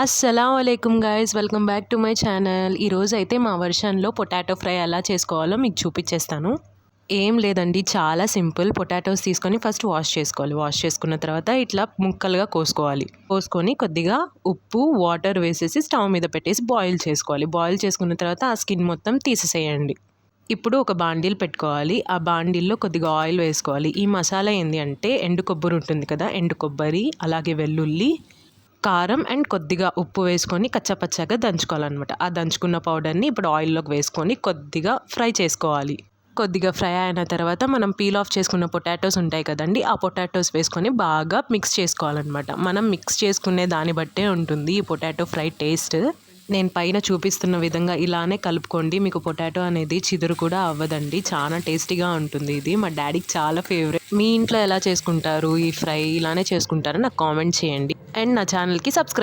అస్సలాముఅలైకుం guys, welcome back to my channel. ఈరోజు అయితే మా వర్షన్లో పొటాటో ఫ్రై ఎలా చేసుకోవాలో మీకు చూపించేస్తాను. ఏం లేదండి, చాలా సింపుల్. పొటాటోస్ తీసుకొని ఫస్ట్ వాష్ చేసుకోవాలి. వాష్ చేసుకున్న తర్వాత ఇట్లా ముక్కలుగా కోసుకొని కొద్దిగా ఉప్పు వాటర్ వేసేసి స్టవ్ మీద పెట్టేసి బాయిల్ చేసుకోవాలి. బాయిల్ చేసుకున్న తర్వాత ఆ స్కిన్ మొత్తం తీసేసేయండి. ఇప్పుడు ఒక బాండీలు పెట్టుకోవాలి. ఆ బాండీల్లో కొద్దిగా ఆయిల్ వేసుకోవాలి. ఈ మసాలా ఏంటి అంటే ఎండు కొబ్బరి ఉంటుంది కదా, ఎండు కొబ్బరి, అలాగే వెల్లుల్లి, కారం అండ్ కొద్దిగా ఉప్పు వేసుకొని కచ్చాపచ్చాగా దంచుకోవాలన్నమాట. ఆ దంచుకున్న పౌడర్ని ఇప్పుడు ఆయిల్లోకి వేసుకొని కొద్దిగా ఫ్రై చేసుకోవాలి. కొద్దిగా ఫ్రై అయిన తర్వాత మనం పీల్ ఆఫ్ చేసుకున్న పొటాటోస్ ఉంటాయి కదండి, ఆ పొటాటోస్ వేసుకొని బాగా మిక్స్ చేసుకోవాలన్నమాట. మనం మిక్స్ చేసుకునే దాన్ని బట్టే ఉంటుంది ఈ పొటాటో ఫ్రై టేస్ట్. నేను పైన చూపిస్తున్న విధంగా ఇలానే కలుపుకోండి. మీకు పొటాటో అనేది చిదురు కూడా అవ్వదండి. చాలా టేస్టీగా ఉంటుంది ఇది. మా డాడీకి చాలా ఫేవరెట్. మీ ఇంట్లో ఎలా చేసుకుంటారు ఈ ఫ్రై? ఇలానే చేసుకుంటారో నాకు కామెంట్ చేయండి. అండ్ నా ఛానల్కి సబ్స్క్రైబ్